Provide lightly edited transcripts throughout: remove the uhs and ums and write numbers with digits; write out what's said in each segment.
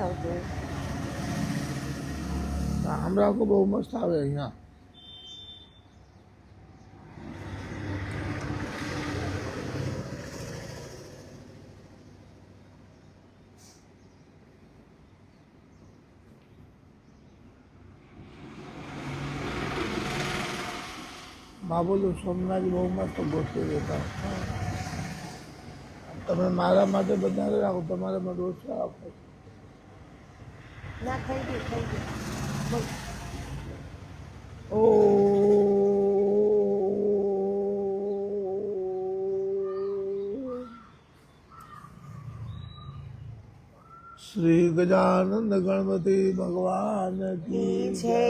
આવતું. हमरा को બહુ મસ્ત આવે અહીંયા. બાબુલો સોમનાથ બહુ મસ્ત ગોઠવી દેતા. તમે મારા માટે બનાવી રાખો, તમારે માટે ઓછા આપો. ના થઈ ગયું થઈ ગયું. બોલ. ઓ શ્રી ગજાનંદ ગણપતિ ભગવાન की જય.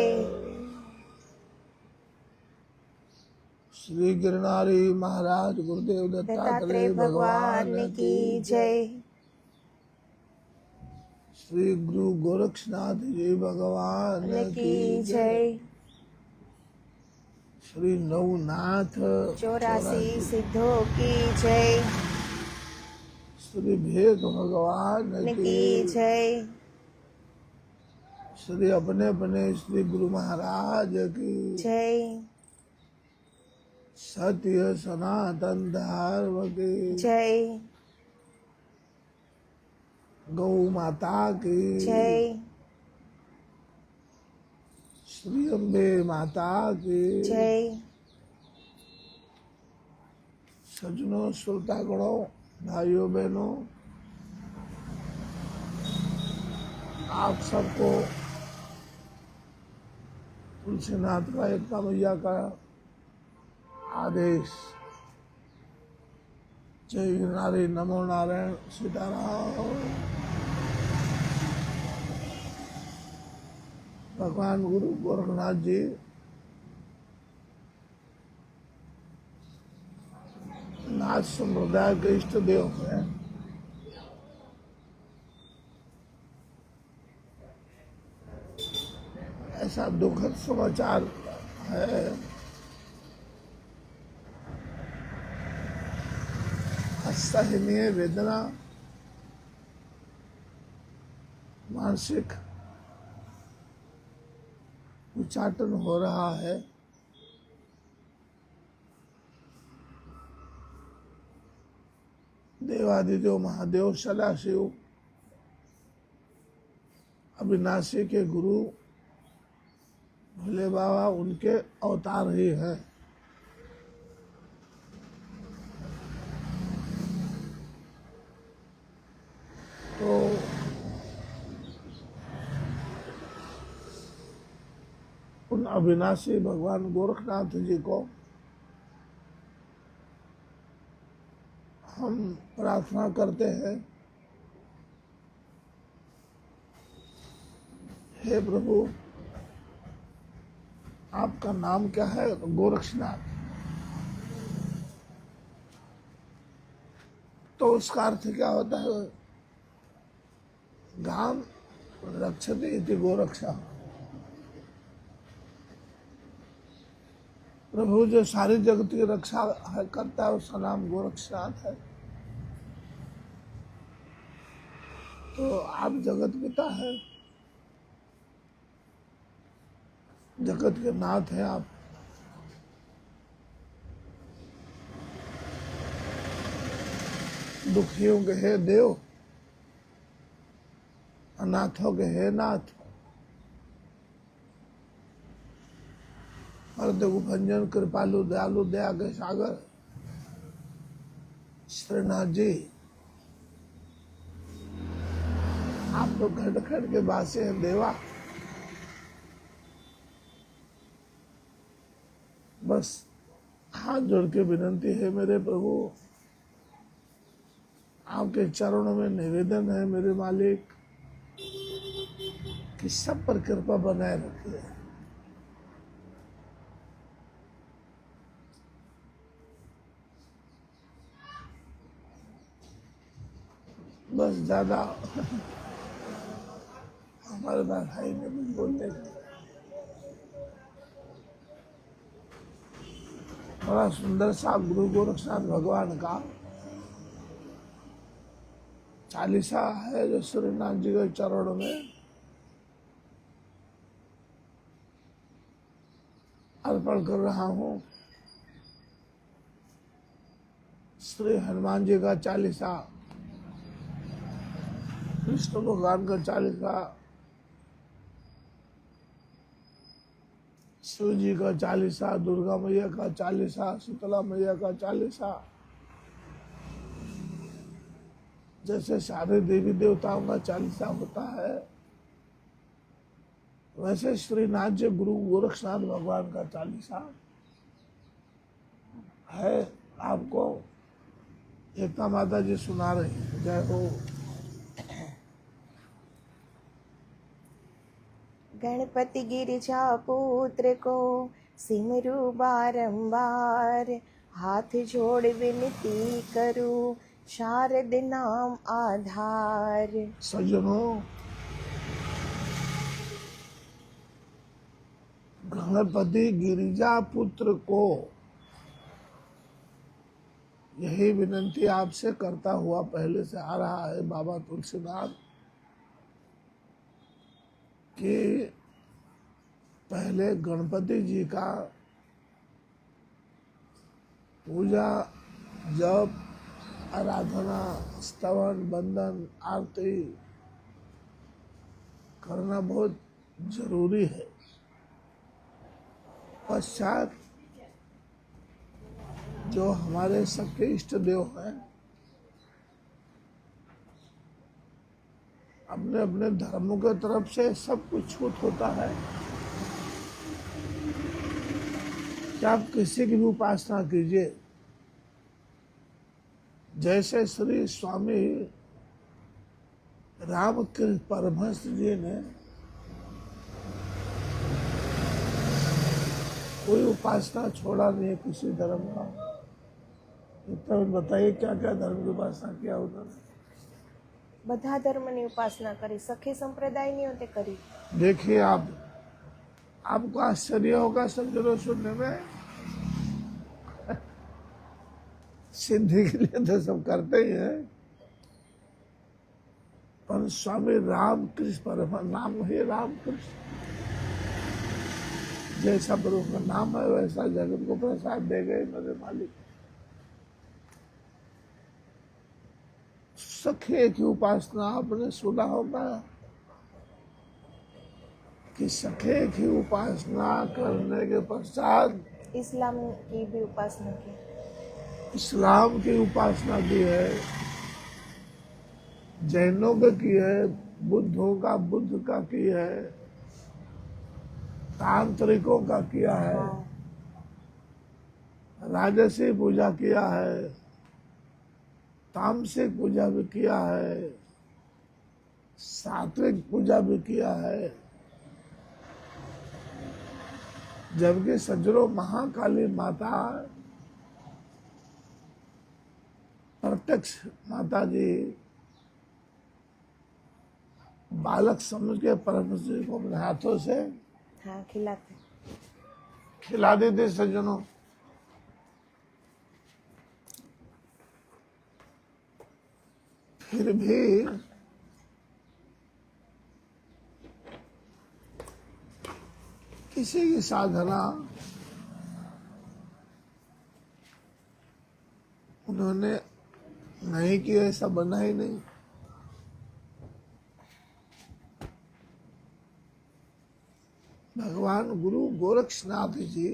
श्री गिरनारी महाराज गुरुदेव दत्तात्रेय भगवान की જય. श्री गुरु गोरक्षनाथ जी भगवान की જય. जय. श्री नवनाथ 84 सिद्धों की जय. श्री भेद भगवान की की जय. श्री अपने अपने श्री गुरु महाराज की जय. सत्य सनातन धर्म की जय. गौ माता की जय. श्री अम्बे माता की जय. सज्जनों श्रोतागणों भाइयों बहनों, आप सबको तुलसीनाथ का एकता मैया का आदेश. जय गिरनारी, नमो नारायण, सीताराम. भगवान गुरु गोरखनाथ जी नाथ संप्रदाय के इष्ट देव हैं. ऐसा दुखद समाचार है. असहनीय वेदना, मानसिक उच्चाटन हो रहा है. देवादिदेव महादेव सदाशिव अविनाशी के गुरु भोले बाबा उनके अवतार ही हैं. तो उन अविनाशी भगवान गोरखनाथ जी को हम प्रार्थना करते हैं, हे प्रभु आपका नाम क्या है? गोरक्षनाथ. तो उसका अर्थ क्या होता है? गाम रक्षते इति गोरक्षा. प्रभु जो सारी जगत की रक्षा करता है उसका नाम गोरक्षनाथ है. तो आप जगत पिता है, जगत के नाथ हैं आप. दुखियों के हे देव, अनाथों के हे नाथ. हरदगु भंजन कृपालु दयालु दया के सागर श्रीनाथ जी, आप तो खड़ खड़ के बासे हैं देवा. बस हाथ जोड़ के विनंती है मेरे प्रभु, आपके चरणों में निवेदन है मेरे मालिक कि सब पर कृपा बनाए रखिए. बस ज्यादा हमारे भाई ने कुछ बोलते नहीं. बड़ा सुंदर सा गुरु गोरक्षनाथ भगवान का चालीसा है जो श्रीनाथ जी के चरणों में अर्पण कर रहा हूँ। श्री हनुमान जी का चालीसा, विष्णु भगवान का चालीसा, शिव जी का चालीसा, दुर्गा मैया का चालीसा, शीतला मैया का चालीसा, जैसे सारे देवी देवताओं का चालीसा होता है, वैसे श्रीनाथ जी गुरु गोरक्षनाथ भगवान का चालीसा है। आपको एकता माता जी सुना रही है। जय हो। गणपति गिरिजा पुत्र को सिमरू बारंबार, हाथ जोड़ विनती करूं शारद नाम आधार। सज्जनों, गणपति गिरिजा पुत्र को यही विनंती आपसे करता हुआ पहले से आ रहा है बाबा तुलसीनाथ कि पहले गणपति जी का पूजा, जप, आराधना, स्तवन, वंदन, आरती करना बहुत जरूरी है। पश्चात जो हमारे सबके इष्ट देव हैं, अपने अपने धर्मों के तरफ से सब कुछ छूट होता है कि आप किसी की भी उपासना कीजिए। जैसे श्री स्वामी रामकृष्ण परमहंस जी ने कोई उपासना छोड़ा नहीं है किसी धर्म का। इतना बताइए क्या क्या धर्म की उपासना किया उन्होंने। બધા ધર્મની ઉપાસના કરી, સખી સંપ્રદાયની તે કરી। देखिए, आपको आश्चर्य होगा सज्जनों सुनने में। सिद्धि के लिए तो सब करते ही हैं, पर स्वामी रामकृष्ण परमहंस, नाम है रामकृष्ण, जैसा प्रभु का नाम है वैसा जगत को प्रसाद दे गए मेरे मालिक। सखे की उपासना आपने सुना होगा कि सखे की उपासना करने के पश्चात इस्लाम की भी उपासना की, इस्लाम की उपासना की है, जैनों का की है, बुद्धों का बुद्ध का की है, तांत्रिकों का किया है, राजसी पूजा किया है, तामसिक पूजा भी किया है, सात्विक पूजा भी किया है। जबकि सज्जनों, महाकाली माता प्रत्यक्ष माता जी बालक समझ के परम जी को अपने हाथों से हाँ खिलाते, खिला देते। सज्जनों, फिर भी किसी की साधना उन्होंने नहीं की, ऐसा बना ही नहीं। भगवान गुरु गोरक्षनाथ जी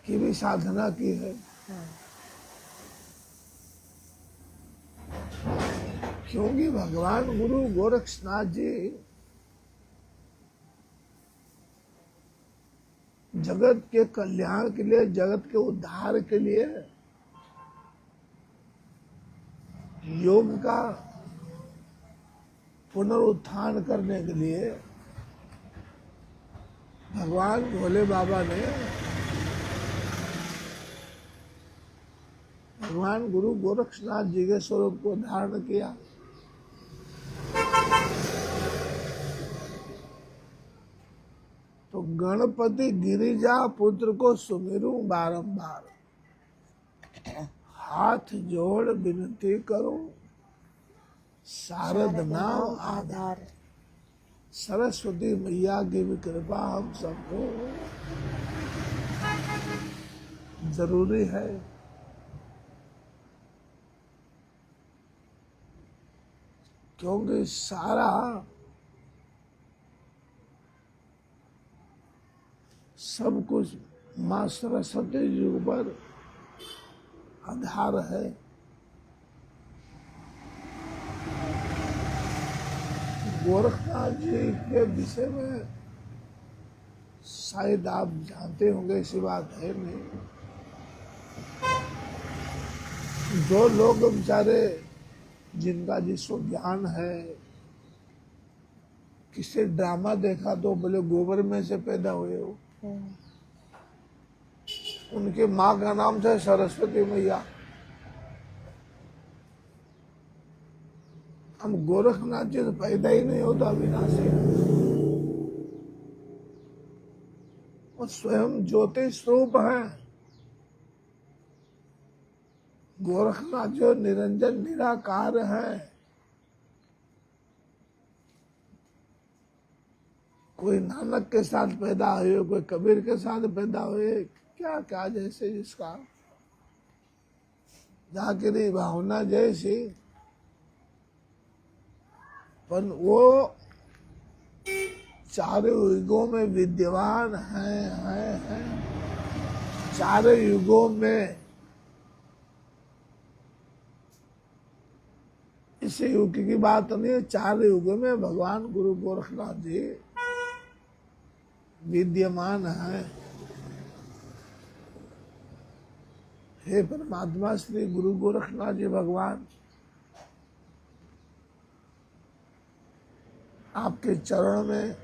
की भी साधना की है। क्योंकि भगवान गुरु गोरक्षनाथ जी जगत के कल्याण के लिए, जगत के उद्धार के लिए योग का पुनरुत्थान करने के लिए भगवान भोले बाबा ने भगवान गुरु गोरक्षनाथ जी के स्वरूप को धारण किया। तो गणपति गिरिजा पुत्र को सुमिरूं बारंबार, हाथ जोड़ विनती करो, शारद नाम आधार। आधार। सरस्वती मैया की भी कृपा हम सबको जरूरी है। क्योंकि सारा सब कुछ माँ सरस्वती जी पर आधार है। गोरखनाथ जी के विषय में शायद आप जानते होंगे, ऐसी बात है नहीं। जो लोग बेचारे जिनका जिसको ज्ञान है, किसी ड्रामा देखा तो बोले गोबर में से पैदा हुए हो, उनके माँ का नाम था सरस्वती मैया। हम गोरखनाथ जी तो पैदा ही नहीं होता अविनाशी, वो स्वयं ज्योति स्वरूप है। गोरखनाथ जो निरंजन निराकार है। कोई नानक के साथ पैदा हुए, कोई कबीर के साथ पैदा हुए, क्या क्या जैसे जिसका जाकिरी भावना जैसी, पर वो चारों युगों में विद्यमान है। चारों युगों में, इस युग की बात नहीं है, चार युगों में भगवान गुरु गोरखनाथ जी विद्यमान है। हे परमात्मा श्री गुरु गोरखनाथ जी भगवान, आपके चरण में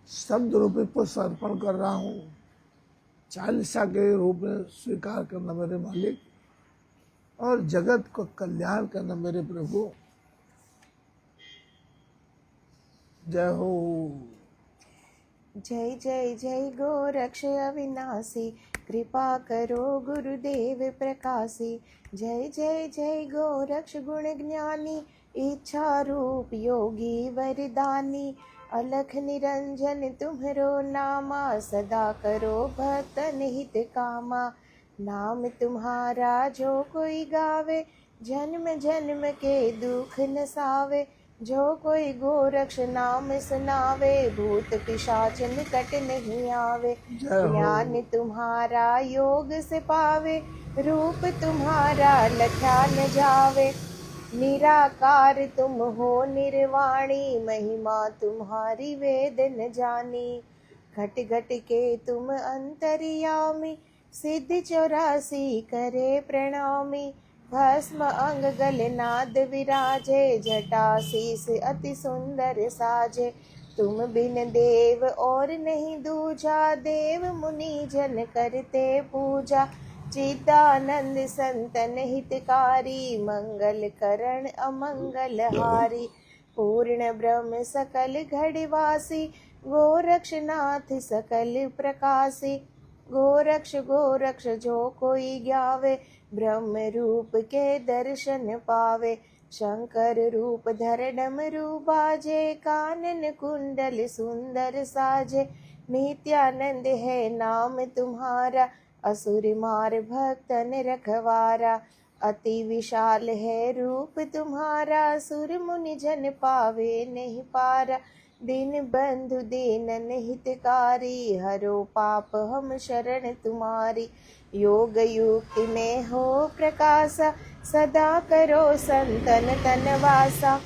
शब्द रूपी पुष्प अर्पण कर रहा हूँ। चालीसा के रूप में स्वीकार करना मेरे मालिक, और जगत को कल्याण करना मेरे प्रभु। जय हो। जय जय जय गोरक्ष अविनाशी, कृपा करो गुरुदेव प्रकाशी। जय जय जय गोरक्ष गुण ज्ञानी, इच्छा रूप योगी वरदानी। अलख निरंजन तुम्हरो नामा, सदा करो भक्तन हित कामा। नाम तुम्हारा जो कोई गावे, जन्म जन्म के दुख नसावे। जो कोई गोरक्ष नाम सुनावे, भूत पिशाच निकट नहीं आवे। जय हो। ज्ञान तुम्हारा योग से पावे, रूप तुम्हारा लखा न जावे। निराकार तुम हो निर्वाणी, महिमा तुम्हारी वेद न जानी। घट घट के तुम अंतर्यामी, सिद्ध 84 करे प्रणामी। भस्म अंग गल नाद विराजे, जटा शीस अति सुंदर साजे। तुम बिन देव और नहीं दूजा, देव मुनि जन करते पूजा। चिदानंद संतन हितकारी, मंगल करण अमंगल हारी। पूर्ण ब्रह्म सकल घड़वासी, गोरक्षनाथ सकल प्रकाशी। गोरक्ष गोरक्ष जो कोई गावे, ब्रह्म रूप के दर्शन पावे। शंकर रूप धर डमरू बाजे, कानन कुंडल सुंदर साजे। नित्यानंद है नाम तुम्हारा, असुर मार भक्तन रखवारा। अति विशाल है रूप तुम्हारा, सुर मुनि जन पावे नहीं पारा। दीन बंधु दीनन हितकारी, हरो पाप हम शरण तुम्हारी। योग युक्ति में हो प्रकाशा, सदा करो संतन तनवासा।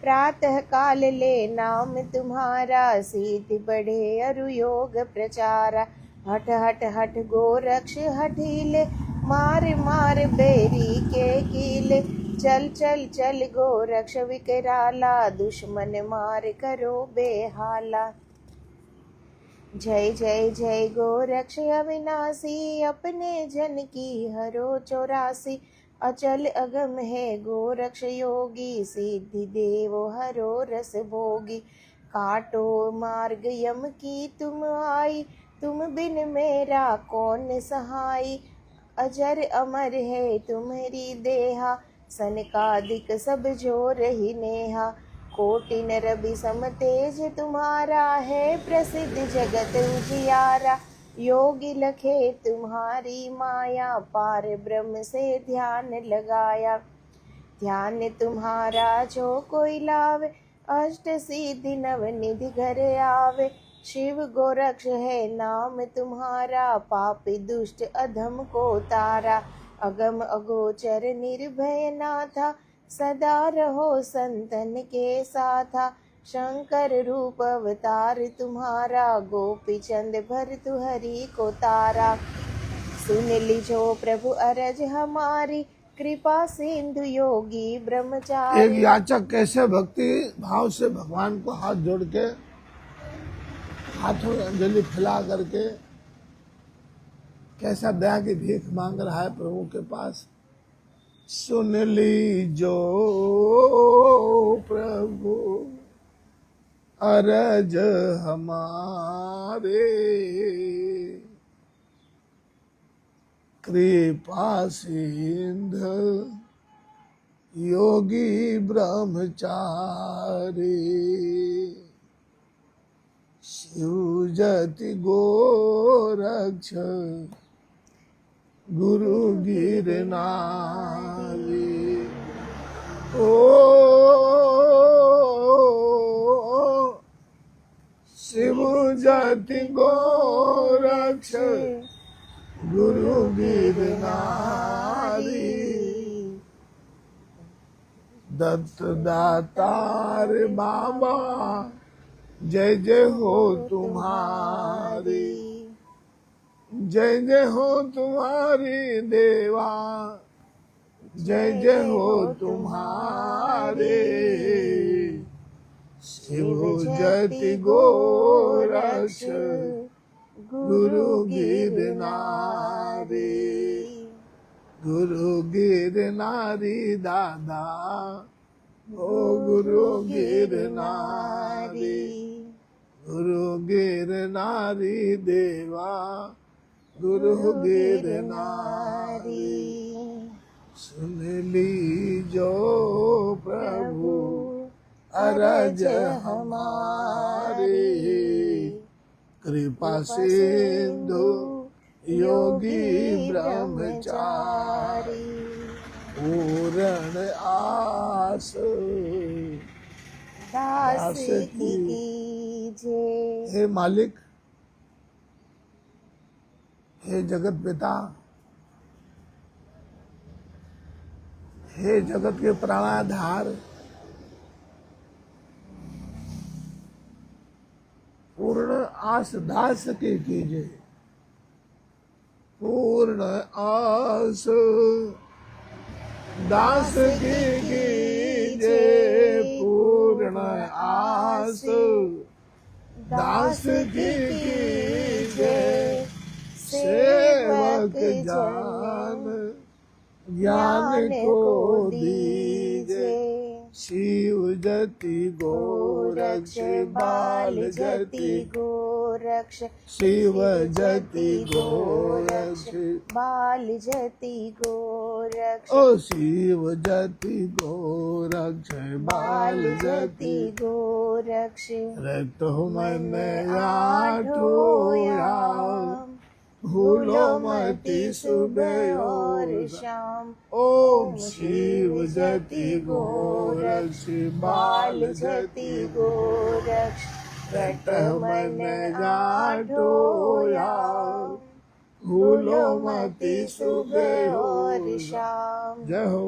प्रातः काल ले नाम तुम्हारा, सिद्धि बढ़े अरु योग प्रचारा। हट हट हट गोरक्ष हठीले, मार मार बेरी के कीले। चल चल चल गोरक्ष विकराला, दुश्मन मार करो बेहाला। जय जय जय गोरक्ष अविनाशी, अपने जन की हरो 84। अचल अगम है गोरक्ष योगी, सिद्धि देवो हरो रस भोगी। काटो मार्ग यम की तुम आई, तुम बिन मेरा कौन सहाय। अजर अमर है तुम्हारी देहा, सनकादिक सब जोर ही नेहा। कोटि नर सम तेज तुम्हारा है, प्रसिद्ध जगत उजियारा। योगी लखे तुम्हारी माया, पार ब्रह्म से ध्यान लगाया। ध्यान तुम्हारा जो कोई लावे, अष्ट सिद्धि नव निधि घर आवे। शिव गोरक्ष है नाम तुम्हारा, पापी दुष्ट अधम को तारा। अगम अगोचर निर्भय नाथा, सदा रहो संतन के साथा। शंकर रूप अवतार तुम्हारा, गोपी चंद भर तुहरी को तारा। सुन लीजो प्रभु अरज हमारी, कृपा सिंधु योगी एक ब्रह्मचारी। याचक कैसे भक्ति भाव से भगवान को हाथ जोड़ के, हाथों में अंजलि फैला करके कैसा दया की भीख मांग रहा है प्रभु के पास। सुन लीजो प्रभु अरज हमारे, कृपा सिंधु योगी ब्रह्मचारी। शिवजति गोरक्ष गुरु गिरनारी। ओ शिवजति गोरक्ष गुरु गिरनारी। दत्त दातार बाबा जय जय हो तुम्हारी, जय जय हो तुम्हारी देवा, जय जय हो तुम्हारे। शिव जति गोरक्ष गुरु गिरनारी। गुरु गिरनारी दादा, ओ गुरु गिरनारी। गुरु गिरनारी देवा, गुरु गिरनारी। सुन लीजो प्रभु अरज हमारी, कृपा सिंधु योगी ब्रह्मचारी। पूर्ण आस दास की कीजे। हे मालिक, हे जगत पिता, हे जगत के प्राणाधार, पूर्ण आस दास की कीजिए। पूर्ण आस दास की कीजिए। पूर्ण आस दास की कीजिए। सेवक जान ज्ञान को दीजिए। शिव जति गोरक्ष बाल जति गोरक्ष। शिव जति गोरक्ष बाल जति गोरक्ष। ओ शिव जति गोरक्ष बाल जति गोरक्ष। रतो मन आठो याम, भूलो मति सुबह और शाम। ओम शिव जति गोरक्ष बाल जति गोरक्ष। रट मन आठो याम, भूलो मति सुबह और शाम। जय हो।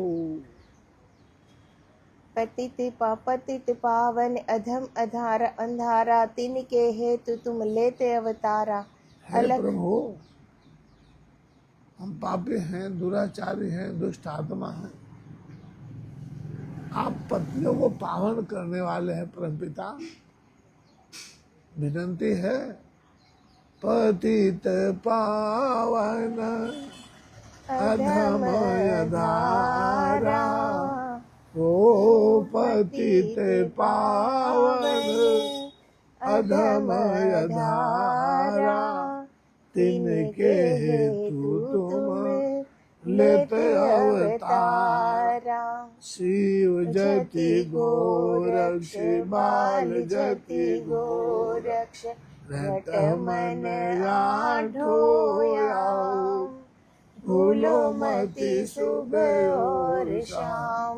पतित पावन अधम अधारा अंधारा, तिनके हेतु तुम लेते अवतारा। हे प्रभु, हम पापी हैं, दुराचारी हैं, दुष्ट आत्मा हैं। आप पतियों को पावन करने वाले हैं परमपिता। विनंती है, पतित पावन अधम अधारा। ओ पतित पावन अधम अधारा। तिनके हेतु तुम लेते अवतारा। शिव जति गोरक्ष बाल जति गोरक्ष रट मन ढोया। भूलो मति सुबह और शाम।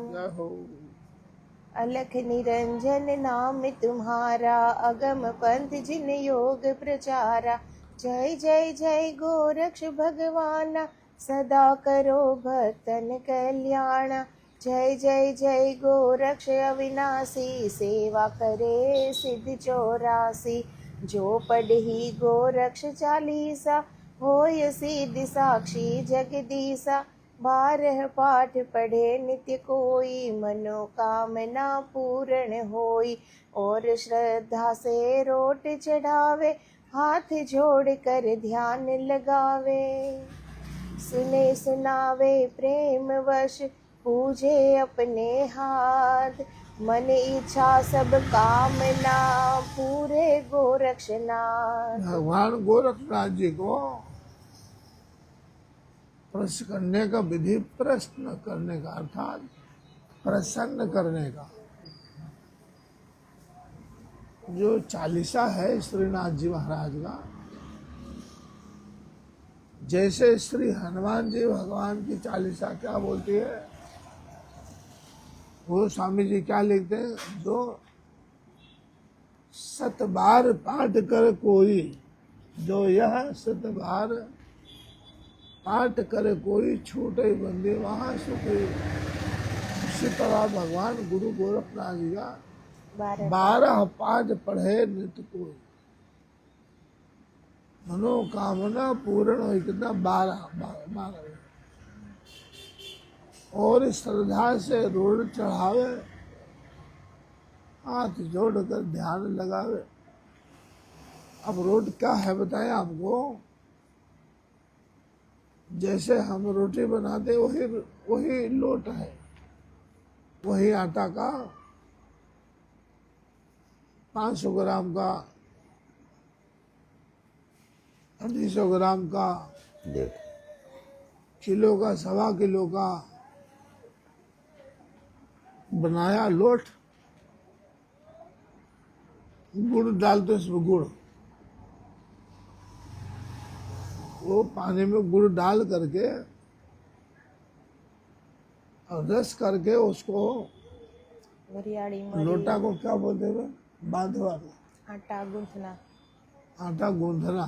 अलख निरंजन नाम तुम्हारा अगम पंथ जिन योग प्रचारा। जय जय जय गोरक्ष भगवाना सदा करो भक्तन कल्याण। जय जय जय गोरक्ष अविनाशी सेवा करे सिद्ध 84। जो पढ़ी गोरक्ष चालीसा होय सिद्धि साक्षी जगदीसा। 12 पाठ पढ़े नित्य कोई मनोकामना पूर्ण होई। और श्रद्धा से रोट चढ़ावे हाथ जोड़ कर ध्यान लगावे। सुने सुनावे प्रेम वश पूजे अपने हाथ। मन इच्छा सब कामना पूरे गोरक्षनाथ। भगवान गोरखनाथ जी को प्रश्न करने का विधि प्रश्न करने का अर्थात प्रसन्न करने का। जो चालीसा है श्रीनाथ जी महाराज का, जैसे श्री हनुमान जी भगवान की चालीसा क्या बोलती है, वो स्वामी जी क्या लिखते हैं, जो 7 बार पाठ कर कोई, जो यह 7 बार पाठ करे कोई छूटे बंदे वहाँ सुखी। उसी तरह भगवान गुरु गोरखनाथ जी का 12 पाठ पढ़े नित्य कोई मनोकामना पूर्ण हो। कितना 12 और श्रद्धा से रोड चढ़ावे हाथ जोड़कर ध्यान लगावे। अब रोड क्या है बताएं आपको। जैसे हम रोटी बनाते वही लोट है, वही आटा का 500 ग्राम का, 250 ग्राम का, किलो का, 1.25 किलो का बनाया लोट। गुड़ डालते उसमें, गुड़, वो पानी में गुड़ डाल करके और रस करके उसको लोटा को क्या बोलते हैं, बांधवा, आटा गूंथना। आटा गूंथना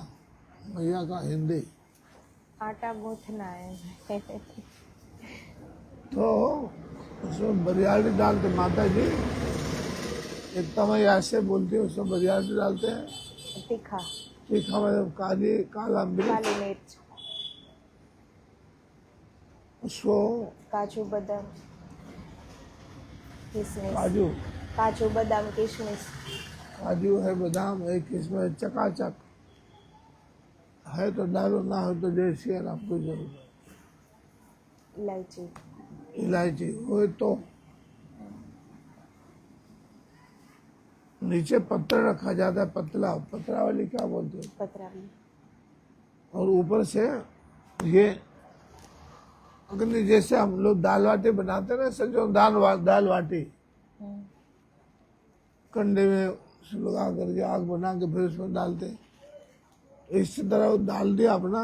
भैया का हिंदी, आटा गूंथना है। तो उसमें बरियाली डालते माता जी। एक तमय ऐसे बोलती है, उसमें बरियाली डालते हैं। तीखा, तीखा मतलब काला मिर्च, उसको काजू बादाम किशमिश, काजू बादाम किशमिश, काजू है, बादाम है, किशमिश, चकाचक है तो डालो, ना हो तो जैसी है आपको जरूरत। इलायची हो तो नीचे पत्थर रखा जाता है, पतला वाली क्या बोलते हैं, पतरावली। और ऊपर से ये अग्नि, जैसे हम लोग दाल बाटी बनाते हैं ना, सजो दाल बाटी कंडे में लगा करके आग बना के फिर उसमें डालते। इसी तरह वो डाल दिया अपना,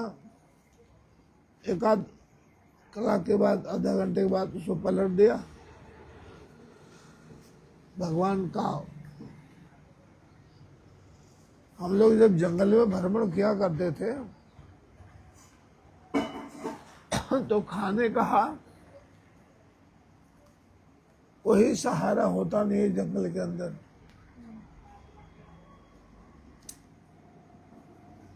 एक आध कलाक के बाद, आधा घंटे के बाद उसको पलट दिया। भगवान का हम लोग जब जंगल में भ्रमण किया करते थे तो खाने का कोई सहारा होता नहीं है जंगल के अंदर।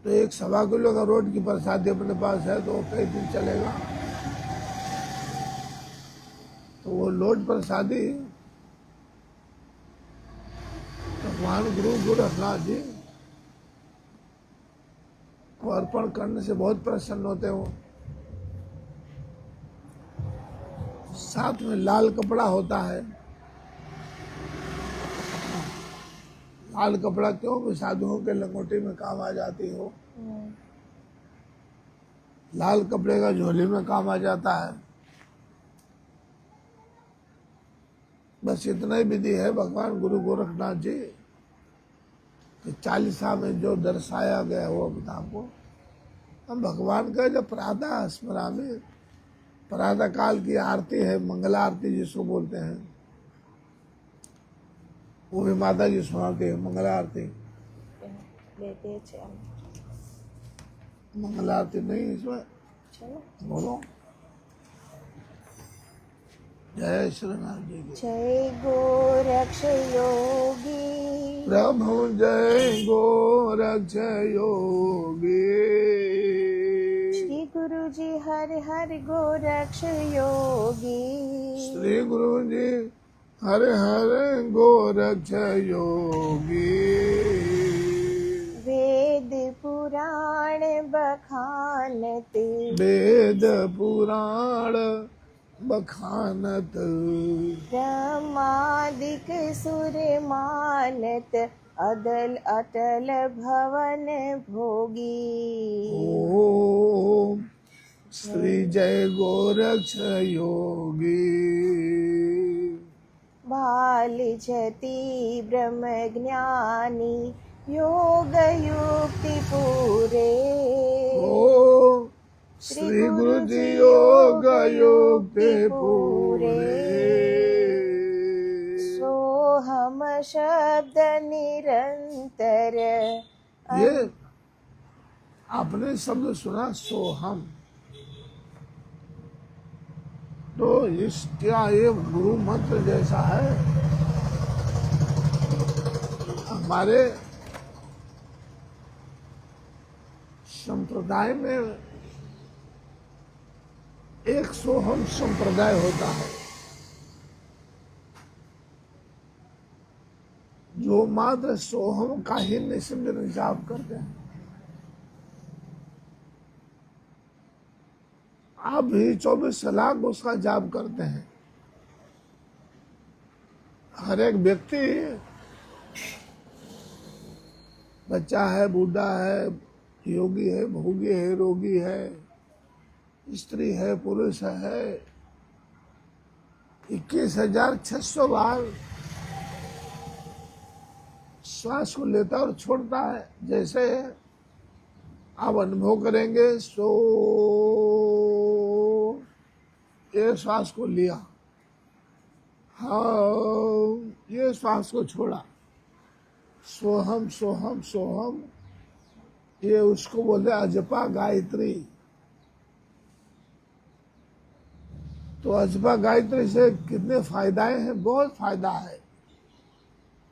तो 1.25 किलो का रोट की प्रसादी अपने पास है तो कई दिन चलेगा। तो वो लोट प्रसादी भगवान गुरु गोरखनाथ जी को अर्पण करने से बहुत प्रसन्न होते हो। साथ में लाल कपड़ा होता है। लाल कपड़ा क्यों? साधुओं के लंगोटी में काम आ जाती हो। लाल कपड़े का झोली में काम आ जाता है। बस इतना ही विधि है भगवान गुरु गोरखनाथ जी कि 40 में जो दर्शाया गया वो अपने आपको हम भगवान का जब प्रातः स्मरामि, प्रातः काल की आरती है, मंगला आरती जिसको बोलते हैं, वो भी माता जी सुनाते हैं मंगला आरती। लेते छे हम। मंगला आरती नहीं इसमें चलो। बोलो। जय श्री राम जी की जय गोरक्ष योगी, प्रभु जय गोरक्ष योगी। श्री गुरु जी हर हर गोरक्ष योगी, श्री गुरु जी हर हर गोरक्ष योगी। वेद पुराण बखानत, वेद पुराण बखानत, ब्रह्मादिक सुर मानत, अदल अटल भवन भोगी। ओम श्री जय गोरक्ष योगी। बाल जति ब्रह्म ज्ञानी, योग युक्ति पूरे। ओम श्री गुरु जी योग युक्ति पूरे। सोहम शब्द निरंतर, ये आपने शब्द सुना सोहम, तो इसका ये गुरु मंत्र जैसा है। हमारे संप्रदाय में एक सोहम संप्रदाय होता है जो मात्र सोहम का ही निस्सिम जाप करते हैं। आप भी 24 लाख उसका जाप करते हैं। हर एक व्यक्ति, बच्चा है, बूढ़ा है, योगी है, भोगी है, रोगी है, स्त्री है, पुरुष है, 21,600 बार श्वास को लेता और छोड़ता है। जैसे आप अनुभव करेंगे, सो ये श्वास को लिया, हाँ ये श्वास को छोड़ा, सोहम सोहम सोहम, ये उसको बोलते अजपा गायत्री। तो अजपा गायत्री से कितने फायदाएं हैं, बहुत फायदा है।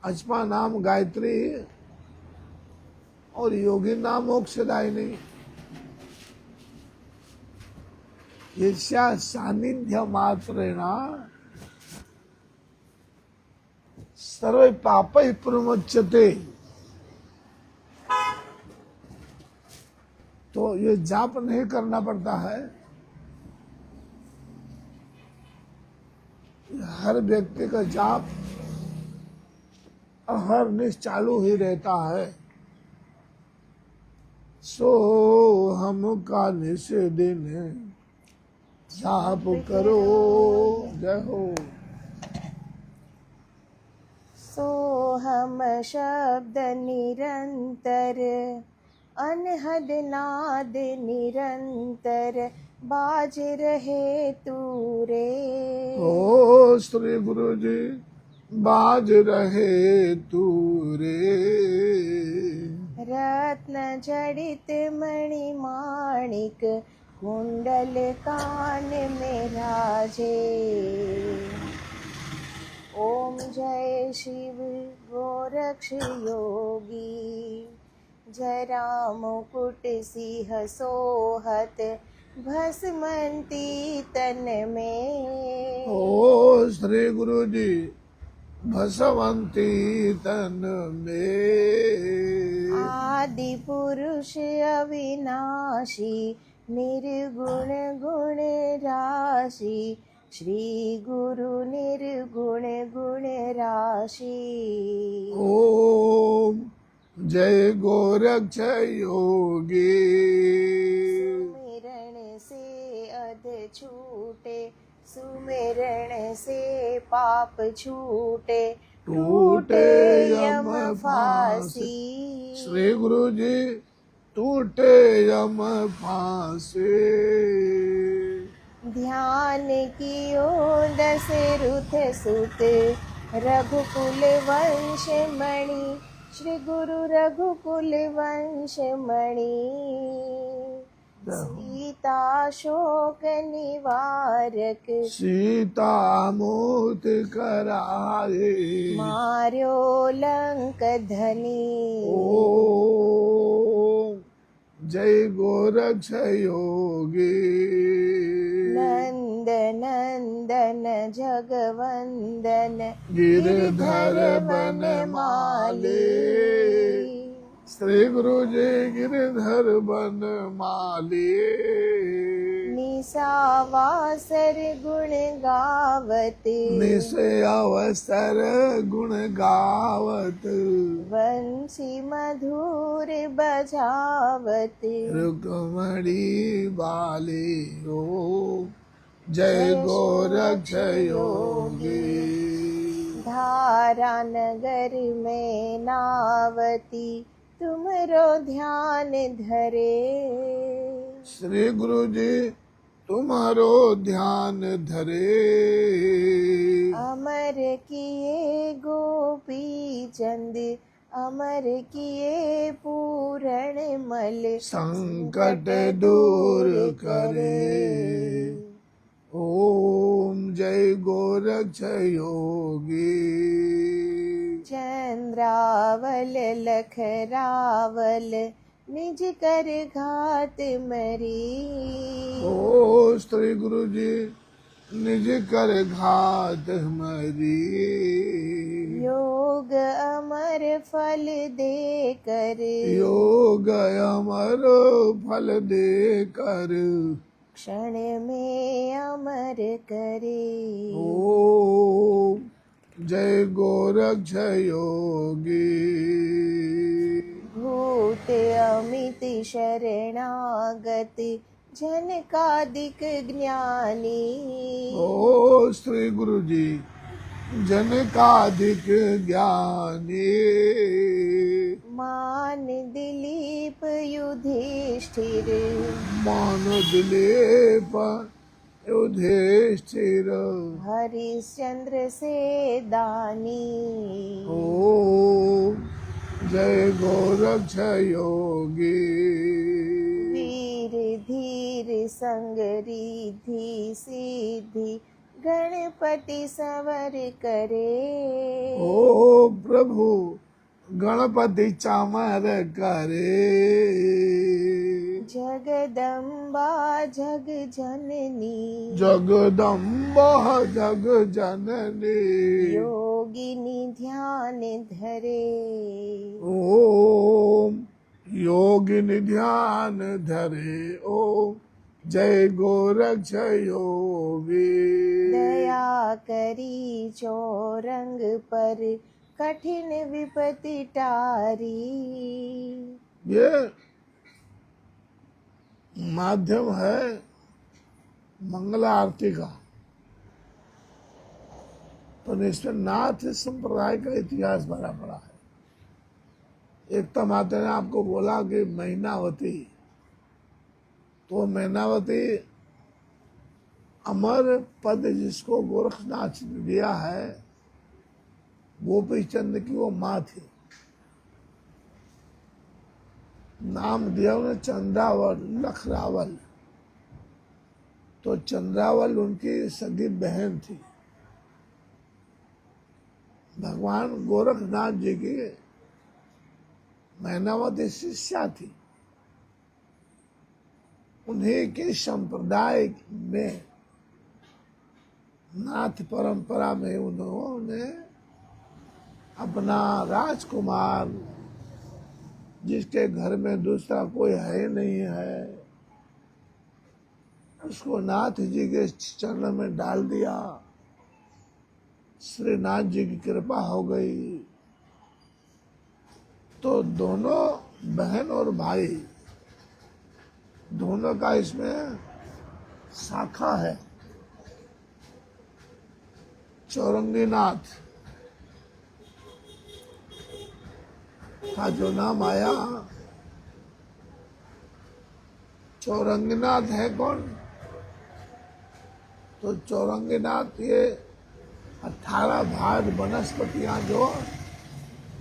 अजपा नाम गायत्री और योगी नाम मोक्षदायिनी। यस्या सानिध्य मात्रेण सर्वे पापै प्रमुच्यते। तो ये जाप नहीं करना पड़ता है, हर व्यक्ति का जाप हर निश चालू ही रहता है। सो हम का निश दिन जाप करो। जय हो। सोहम शब्द निरंतर, अनहद नाद निरंतर, बाज रहे तूरे। ओ श्री गुरु जी बाज रहे तूरे। रत्न जड़ित मणि माणिक, कुंडल कान में राजे। ओम जय शिव गोरक्ष योगी, जय राम मुकुट सिंह सोहत, भस्मंती तन में। ओ श्री गुरु जी भस्मंती तन में। आदि पुरुष अविनाशी, निर्गुण गुण राशि, श्री गुरु निर्गुण गुण राशि। ओम जय गोरक्ष योगी। सुमिरन सुमिरण से पाप छूटे, टूटे यम फांसी। श्री गुरु जी टूटे यम फांसी। ध्यान कियो दशरथ सुत, रघुकुल वंश मणि, श्री गुरु रघुकुल वंश मणि। सीता शोक निवारक, सीता मोत कराए, मार्यो लंक धनी। ओम जय गोरक्ष योगी। नंद नंदन जगवंदन, गिरधर बनमाले। श्री गुरु जी गिरधर बनमाले। निशावासर गुण गावत, निशे अवसर गुण गावत, वंशी मधुर बजावत। रुक्मणी बाले ओ जय गोरक्ष योगी। धारा नगर में नावती, तुमरो ध्यान धरे। श्री गुरु जी तुम्हारो ध्यान धरे। अमर किए गोपी चंद, अमर किए पूरण मल, संकट दूर करे। ओम जय गोरक्ष योगी। चंद्रावल लखरावल, निज कर घात मरी। ओ श्री गुरु जी निज कर घात हमारी। योग अमर फल दे कर, योग अमर फल दे कर, क्षण में अमर करे। ओम जय गोरक्ष योगी। भूत अमित शरणागत, जनकादिक ज्ञानी। ओ श्री गुरु जी जनकादिक ज्ञानी। मान दिलीप युधिष्ठिर, मान दिलीप युधिष्ठिर। हरिश्चंद्र से दानी। ओम जय गोरक्ष योगी। वीर धीर संग रिद्धि सिद्धि, गणपति संवर करे। ओ प्रभु गणपति चामर करे। जगदम्बा जग जननी, जगदम्बा जग जननी। योगिनी ध्यान धरे। ओम योगिनी ध्यान धरे। ओम जय गोरक्ष योगी। दया करी चौरंग पर, कठिन विपत्ति टारी। ये माध्यम है मंगला आरती का, पर इसमें नाथ संप्रदाय का इतिहास भरा पड़ा है। एक तो माता ने आपको बोला कि महीनावती, तो महीनावती अमर पद जिसको गोरखनाथ ने दिया है, गोपी चंद की वो माँ थी। नाम दिया उन्हें चंद्रावल लखरावल। तो चंद्रावल उनकी सगी बहन थी। भगवान गोरखनाथ जी की महीनावती शिष्या थी। उन्हीं के संप्रदाय में नाथ परंपरा में उन्होंने अपना राजकुमार, जिसके घर में दूसरा कोई है नहीं है, उसको नाथ जी के चरण में डाल दिया। श्री नाथ जी की कृपा हो गई। तो दोनों बहन और भाई दोनों का इसमें शाखा है। चौरंगीनाथ का जो नाम आया, चौरंगीनाथ है कौन? तो चौरंगीनाथ ये 18 भाग वनस्पतियां जो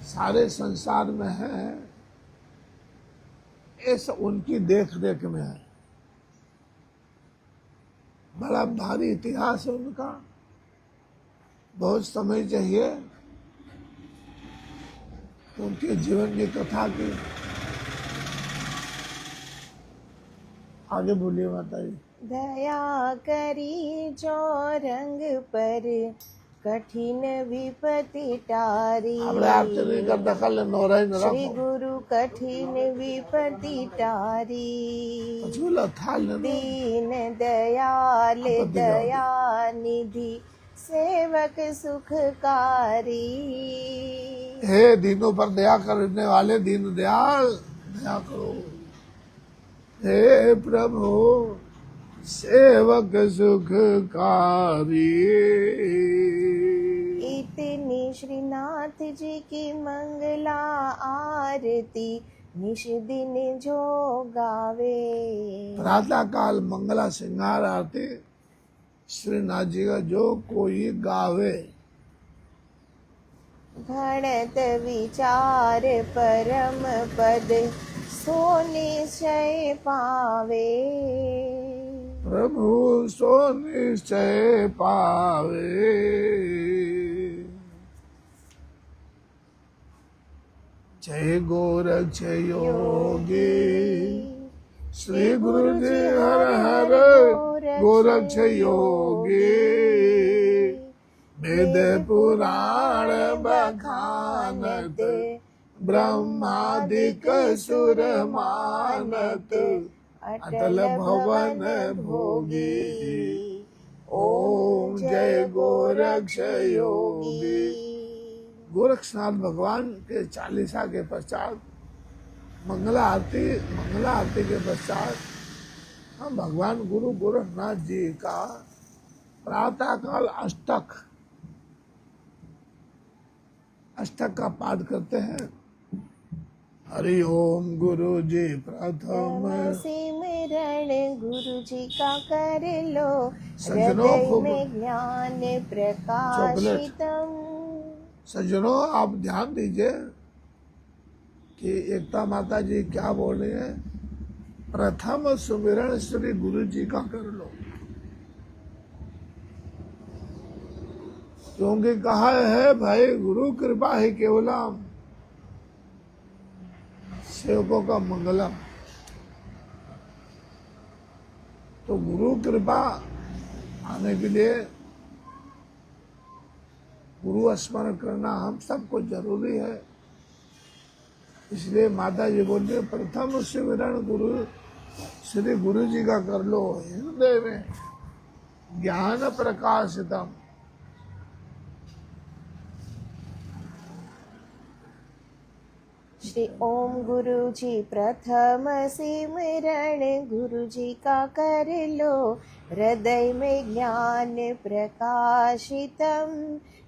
सारे संसार में हैं, ये सब उनकी देख रेख में है। बड़ा भारी इतिहास है उनका, बहुत समय चाहिए उनके जीवन की कथा की। आगे बोलिए माता जी। दया करी चौरंग पर कठिन विपत्ति टारी। આપણે આપ ચલી કરતા કાલે નોરાઈ ન श्री રાખો गुरु कठिन विपत्ति टारी। झूला थाल न दो। दीन दयाल आपत्ति क्या होगी? दया निधि सेवक सुखकारी। हे दीनों पर दया करने वाले दीन दयाल, दया करो। हे प्रभु सेवक सुखकारी। इतनी श्रीनाथ जी की मंगला आरती निश दिन जो गावे। प्रातः काल मंगला श्रृंगार आरती श्रीनाथ जी का जो कोई गावे, घड़त विचार परम पद सो निश्चय पावे। प्रभु सो निश्चय पावे। जय गोरक्ष योगी श्री गुरु जी हर हर गोरक्ष योगी। वेद पुराण बखानत ब्रह्मादिक सुर मानत अटल भवन भोगी। ओम जय गोरक्ष योगी। गोरक्षनाथ भगवान के 40 के पश्चात मंगला आरती के पश्चात हम भगवान गुरु गोरखनाथ जी का प्रातः काल अष्टक का पाठ करते हैं। हरि ओम गुरु जी प्रथम सिमरण गुरु जी का कर लो। सज्जनों हृदय को में ज्ञान प्रकाशितम। सज्जनों आप ध्यान दीजिए कि एकता माता जी क्या बोल रही है। प्रथम सुमिरण श्री गुरु जी का कर लो, क्योंकि कहा है भाई गुरु कृपा ही केवलम, सेवकों का मंगलम। तो गुरु कृपा आने के लिए गुरु स्मरण करना हम सबको जरूरी है। इसलिए माता जी बोल रहे प्रथम सिमरण गुरु श्री गुरु जी का कर लो, हृदय में ज्ञान प्रकाशितम। श्री ओम गुरु जी प्रथम सिमरण गुरु जी का कर लो। हृदय में ज्ञान प्रकाशितम।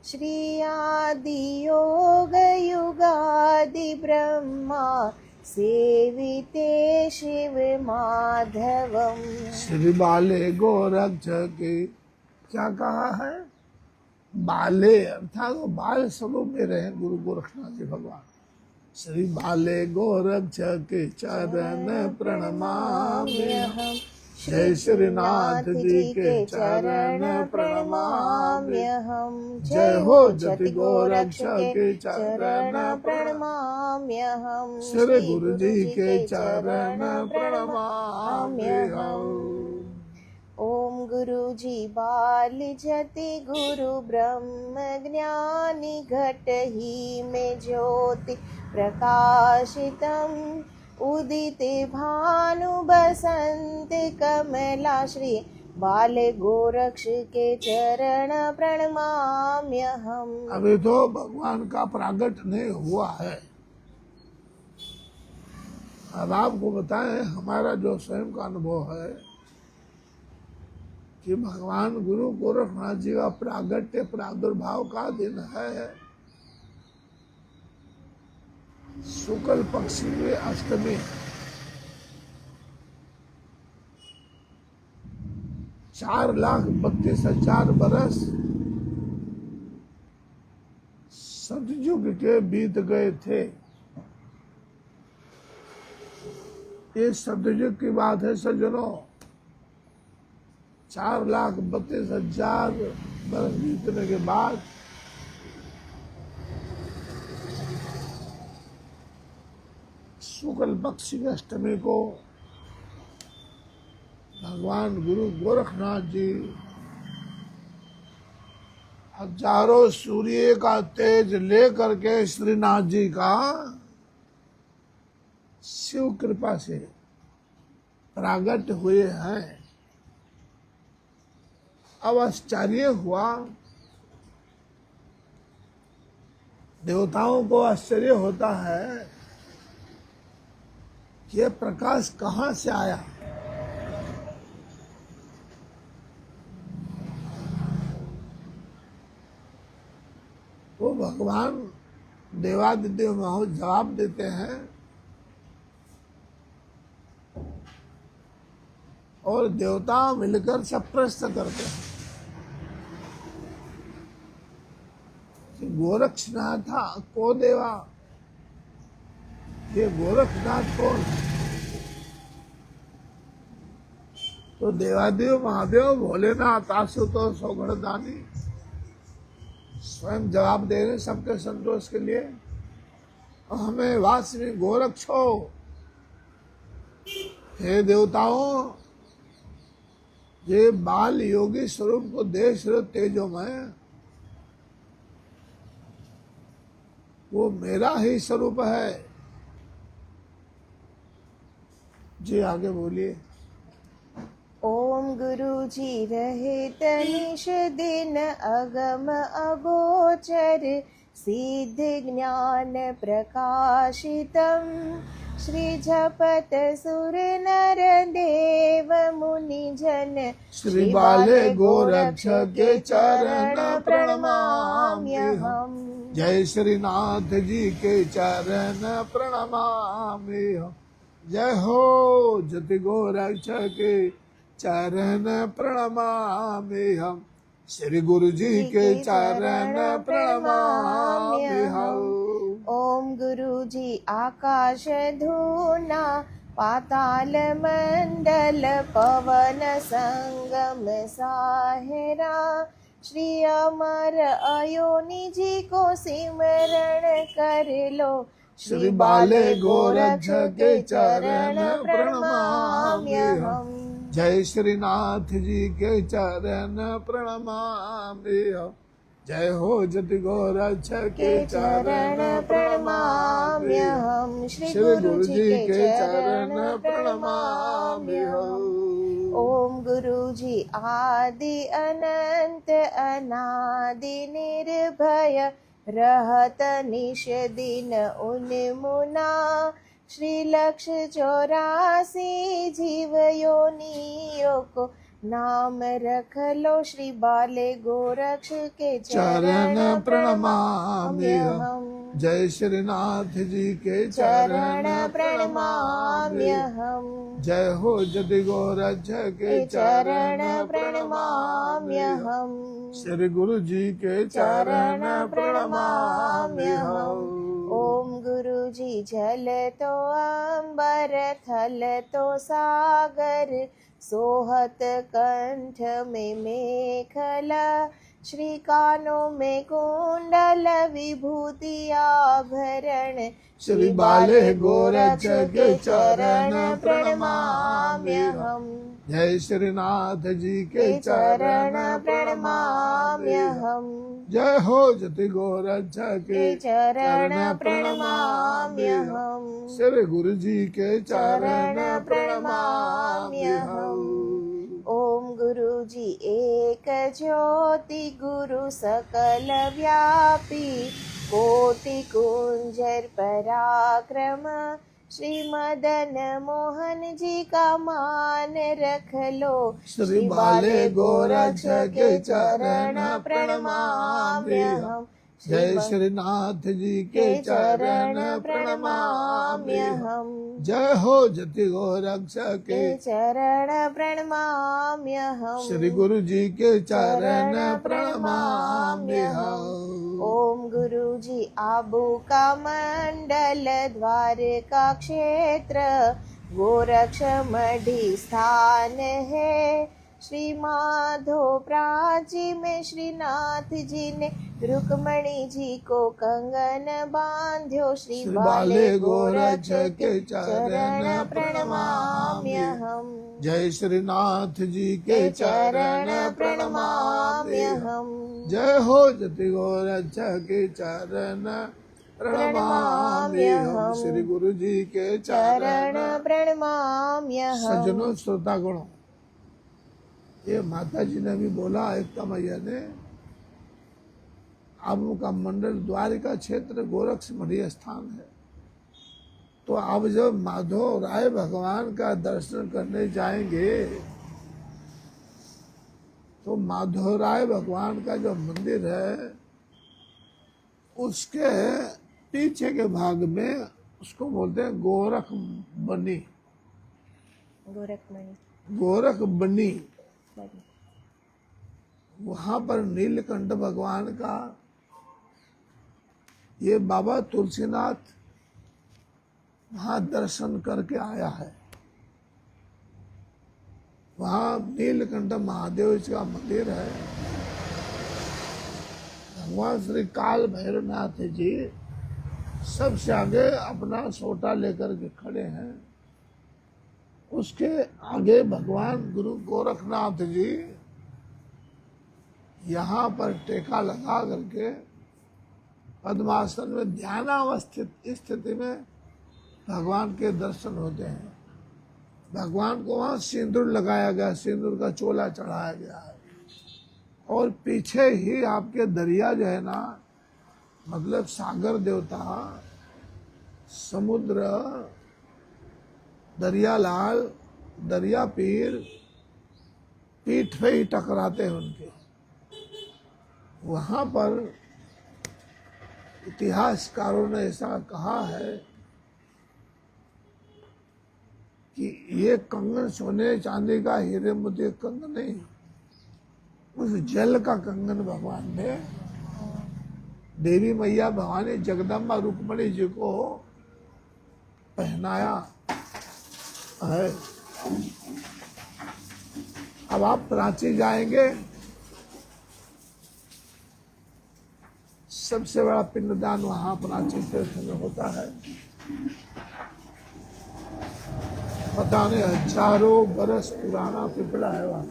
श्री आदि योग युगादि ब्रह्मा सेविते शिव माधवम। श्री बाले गोरक्ष के क्या कहा है? बाले अर्थात वो बाल स्वरूप में रहे गुरु गोरखनाथ जी भगवान। श्री बाले गोरक्ष के चरण प्रणमाम्यहम्। जय श्रीनाथ जी के चरण प्रणमाम्यहम्। जय हो जति गोरक्ष के चरण प्रणमाम्यहम्। श्री गुरु जी के चरण प्रणमाम्यहम्। ओम गुरु जी बाल जति गुरु ब्रह्म ज्ञानी घट ही में ज्योति प्रकाशितम। उदित भानु बसंत कमला श्री बाले गोरक्ष के चरण प्रणमाम्यहम्। अभी तो भगवान का प्रागट नहीं हुआ है। अब आपको बताएं हमारा जो स्वयं का अनुभव है कि भगवान गुरु गोरखनाथ जी का प्रागट्य प्रादुर्भाव का दिन है। शुक्ल पक्ष में अष्टमी, 4,32,000 बरस सतयुग के बीत गए थे। ये सतयुग की बात है सज्जनों। 4,32,000 बरस बीतने के बाद शुक्ल पक्ष की अष्टमी को भगवान गुरु गोरखनाथ जी हजारों सूर्य का तेज लेकर के श्रीनाथ जी का शिव कृपा से प्रागट हुए हैं। अब आश्चर्य हुआ, देवताओं को आश्चर्य होता है कि यह प्रकाश कहाँ से आया। वो भगवान देवादिदेव महो जवाब देते हैं और देवता मिलकर सब प्रश्न करते हैं कि गोरक्षनाथ को देवा, ये गोरखनाथ कौन है। तो देवादेव महादेव भोलेनाथ आशुतोष सौगणदानी स्वयं जवाब दे रहे सबके संतोष के लिए। और हमें वासवी गोरक्ष हो, हे देवताओं, ये बाल योगी स्वरूप को देश तेजोमय, वो मेरा ही स्वरूप है। जी आगे बोलिए। ओम गुरु जी रहे तनिष दिन अगम अगोचर, सिद्ध ज्ञान प्रकाशितम, श्री जपत सुर नर देव मुनि जन, श्री बाले गोरक्ष के चरण प्रणमाम्यहम्। जय श्रीनाथ जी के चरण प्रणमाम्यहम्। जय हो जति गोरक्ष के चरण प्रणमाम्यहम्। श्री गुरु जी के चरण प्रणमाम्यहम्। ओम गुरु जी आकाश धूना, पाताल मंडल पवन संगम साहेरा, श्री अमर अयोनि जी को सिमरण कर लो, श्री बाले गोरक्ष के चरण प्रणमाम्यहम्। जय श्रीनाथ जी के चरण प्रणमाम्यहम्। जय हो जति गोरक्ष के चरण प्रणमाम्यहम्। श्री गुरु जी के चरण प्रणमाम्यहम्। ओम गुरु जी आदि अनंत अनादि निर्भय, रहत निश दिन उन्मुना, श्री लक्ष 84 जीव योनियों को नाम रख लो, श्री बाले गोरक्ष के चरण प्रणमाम्यहम्। जय श्रीनाथ जी के चरण प्रणमाम्यहम्। जय हो जति गोरक्ष के चरण प्रणमाम्यहम्। श्री गुरु जी के चरण प्रणमाम्यहम्। ओम गुरु जी जल तो अंबर, थल तो सागर, सोहत कंठ में मेखला, श्री कानों में कुंडल विभूति आभरण, श्री बाले गोरक्ष के चरण प्रणमाम्यहम्। जय श्रीनाथ जी के चरण प्रणमाम्यहम्। जय हो जति गोरक्ष के चरण प्रणमाम्यहम्। श्री गुरु जी के चरण प्रणमाम्यहम्। ओम गुरु जी एक ज्योति, गुरु सकल व्यापी, कोटि कुंजर पराक्रम, श्री मदन मोहन जी का मान रख लो। श्री बाले गोरक्ष के चरण प्रणमाम्यहम्। जय श्रीनाथ जी के चरण प्रणमाम्यहम्। जय हो जति गोरक्ष के चरण प्रणमाम्यहम्। श्री गुरु जी के चरण प्रणमाम्यहम्। ओम गुरु जी आबू का मंडल द्वारका क्षेत्र गोरक्ष मढ़ी स्थान है। श्री माधो प्राची में श्रीनाथ जी ने रुक्मणी जी को कंगन बांध्यो। श्री बाले गोरक्ष के चरण प्रणमाम्यहम्। जय श्रीनाथ जी के चरण प्रणमाम्यहम्। जय हो जति गोरक्ष के चरण प्रणमाम्यहम्। श्री गुरु जी के चरण प्रणमाम्यहम्। सज्जनों श्रोतागणों, ये माता जी ने भी बोला, एकता मैया ने, आबू का मंडल द्वारिका क्षेत्र गोरक्ष मढ़ी स्थान है। तो आप जब माधव राय भगवान का दर्शन करने जाएंगे तो माधव राय भगवान का जो मंदिर है उसके पीछे के भाग में उसको बोलते हैं गोरख बनी। गोरख बनी, वहां पर नीलकंठ भगवान का ये बाबा तुलसीनाथ वहां दर्शन करके आया है। वहां नीलकंठ महादेव जी का मंदिर है। भगवान श्री काल भैरवनाथ जी सबसे आगे अपना सोटा लेकर के खड़े हैं। उसके आगे भगवान गुरु गोरखनाथ जी यहाँ पर टेका लगा करके पद्मासन में ध्यानावस्थित स्थिति में भगवान के दर्शन होते हैं। भगवान को वहाँ सिंदूर लगाया गया, सिंदूर का चोला चढ़ाया गया है। और पीछे ही आपके दरिया जो है ना, मतलब सागर देवता, समुद्र, दरियालाल, दरिया पीर पीठ पे ही टकराते हैं उनके। वहां पर इतिहासकारों ने ऐसा कहा है कि ये कंगन सोने चांदी का, हीरे मोती कंगन नहीं, उस जल का कंगन भगवान ने देवी मैया भवानी जगदम्बा रुक्मणी जी को पहनाया है। अब आप प्राची जाएंगे, सबसे बड़ा पिंडदान वहां प्राची तीर्थ में होता है। पता नहीं हजारों बरस पुराना पिपला है वहां,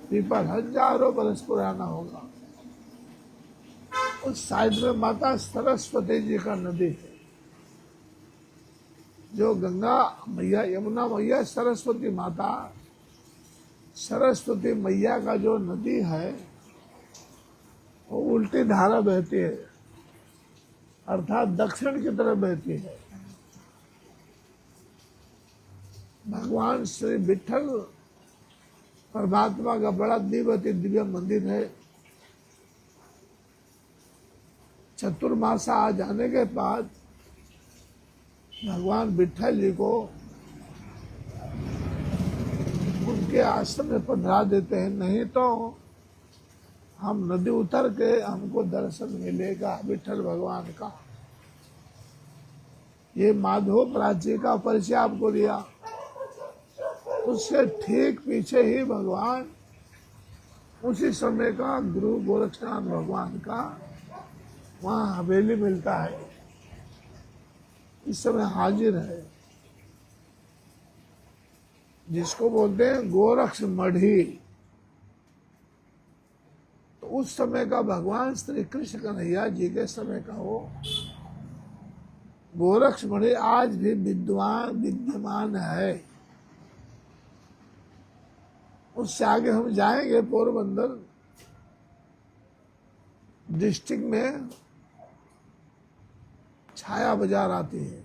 पीपल हजारों बरस पुराना होगा। उस साइड में माता सरस्वती जी का नदी है, जो गंगा मैया, यमुना मैया, सरस्वती माता, सरस्वती मैया का जो नदी है वो उल्टी धारा बहती है, अर्थात दक्षिण की तरफ बहती है। भगवान श्री विठल परमात्मा का बड़ा दिव्य मंदिर है। चतुर्मासा आ जाने के बाद भगवान विठल जी को उनके आश्रम में पधरा देते हैं, नहीं तो हम नदी उतर के हमको दर्शन मिलेगा विठल भगवान का। ये माधव प्राची का परिचय आपको दिया, उससे ठीक पीछे ही भगवान उसी समय का गुरु गोरक्षनाथ भगवान का वहाँ हवेली मिलता है, इस समय हाजिर है, जिसको बोलते हैं गोरक्ष मढ़ी। तो उस समय का भगवान श्री कृष्ण कन्हैया जी के समय का वो गोरक्ष मढ़ी आज भी विद्यमान है। उससे आगे हम जाएंगे, पोरबंदर डिस्ट्रिक्ट में छाया बाजार आती है,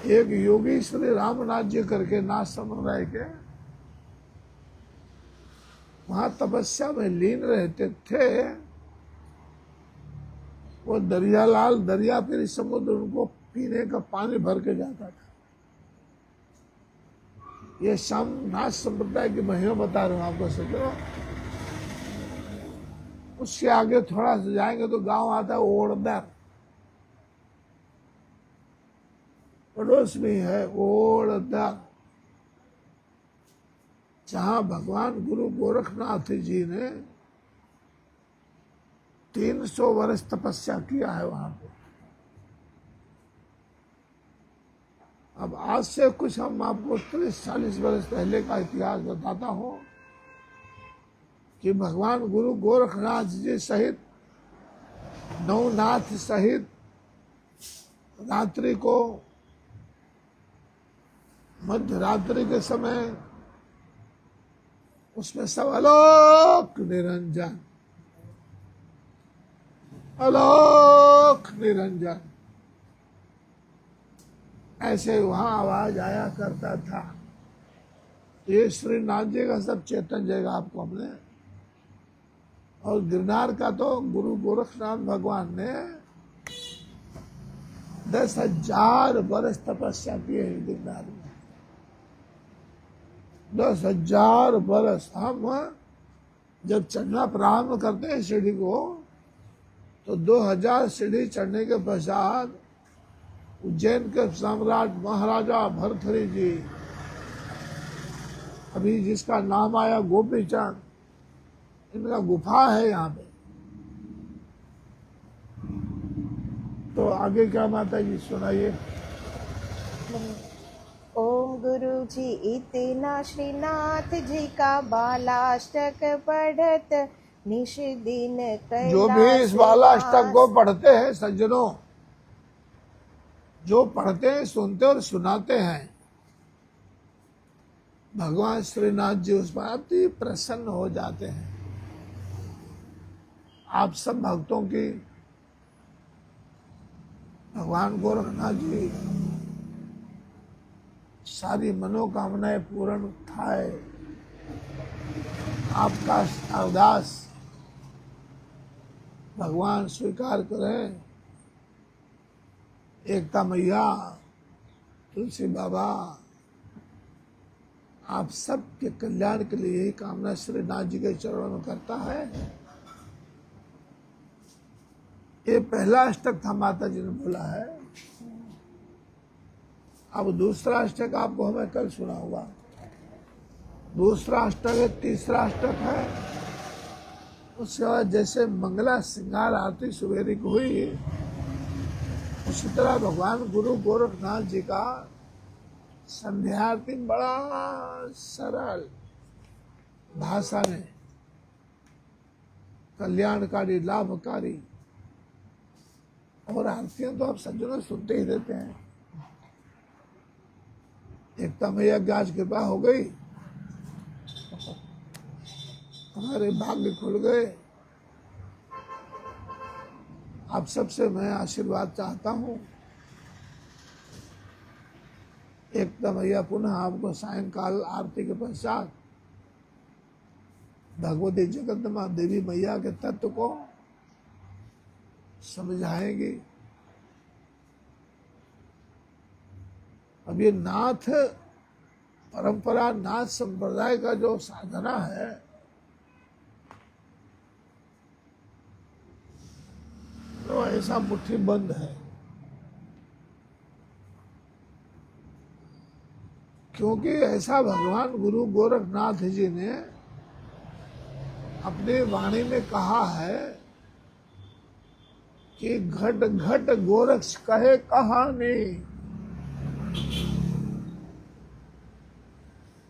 एक योगी श्री रामनाथ जी करके नाथ संप्रदाय के वहां तपस्या में लीन रहते थे। वो दरियालाल दरिया फिर समुद्र उनको पीने का पानी भर के जाता था। ये नाथ संप्रदाय की महिमा बता रहा हूं आपको समझो। उससे आगे थोड़ा सा जाएंगे तो गांव आता है ओड़दर, पड़ोस में है ओड़दर, जहां भगवान गुरु गोरखनाथ जी ने 300 वर्ष तपस्या किया है वहां पे। अब आज से कुछ हम आपको 30-40 वर्ष पहले का इतिहास बताता हूं कि भगवान गुरु गोरखनाथ जी सहित नवनाथ सहित रात्रि को मध्य रात्रि के समय उसमें सब अलोक निरंजन, अलोक निरंजन ऐसे वहां आवाज आया करता था। ये श्रीनाथ जी का सब चेतन जगह आपको हमने, और गिरनार का तो गुरु गोरखनाथ भगवान ने 10,000 वर्ष तपस्या किए हैं गिरनार में। 10,000 वर्ष। हम जब चढ़ना प्रारंभ करते हैं सीढ़ी को तो 2000 सीढ़ी चढ़ने के पश्चात उज्जैन के सम्राट महाराजा भरथरी जी, अभी जिसका नाम आया गोपी चंद, इनका गुफा है यहाँ पे। तो आगे क्या माता जी सुनाइए। ओम गुरु जी इतना श्रीनाथ जी का बालाष्टक पढ़त निश दिन जो भी इस बालाष्टक को पढ़ते हैं सज्जनों, जो पढ़ते हैं, सुनते और सुनाते हैं, भगवान श्रीनाथ जी उस पर अति प्रसन्न हो जाते हैं। आप सब भक्तों की भगवान गोरखनाथ जी सारी मनोकामनाएं पूर्ण थाए। आपका अरदास भगवान स्वीकार करें। एकता मैया, तुलसी बाबा, आप सबके कल्याण के लिए यही कामना श्रीनाथ जी के चरणों में करता है। ये पहला अष्टक था माता जी ने बोला है। अब दूसरा अष्टक आपको हमें कल सुनाऊंगा। दूसरा अष्टक है, तीसरा अष्टक है। उसके बाद जैसे मंगला श्रृंगार आरती सुबेरी को हुई, उसी तरह भगवान गुरु गोरखनाथ जी का संध्या आरती बड़ा सरल भाषा में कल्याणकारी, लाभकारी, और आरतियां तो आप सज्जनों सुनते ही रहते हैं। एकता मैया की आज कृपा हो गई, हमारे भाग्य खुल गए। आप सबसे मैं आशीर्वाद चाहता हूं। एकता मैया पुनः आपको सायंकाल आरती के पश्चात भगवती जगदम्बा देवी मैया के तत्व को समझाएंगे। अब ये नाथ परंपरा, नाथ संप्रदाय का जो साधना है, तो ऐसा मुट्ठी बंद है। क्योंकि ऐसा भगवान गुरु गोरखनाथ जी ने अपनी वाणी में कहा है कि घट घट गोरक्ष कहे कहानी,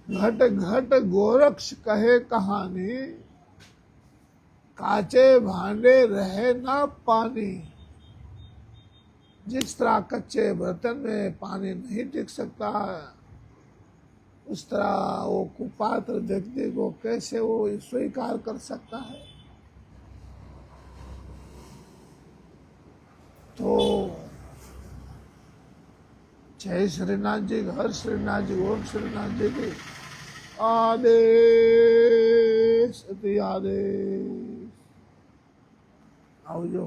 घट घट गोरक्ष कहे कहानी, काचे भांडे रहे ना पानी। जिस तरह कच्चे बर्तन में पानी नहीं टिक सकता, उस तरह वो कुपात्र व्यक्ति को कैसे वो स्वीकार कर सकता है। तो जय श्रीनाथ जी, हर श्रीनाथ जी, ओम श्रीनाथ जी के आदेश अति आदेश। आओ जो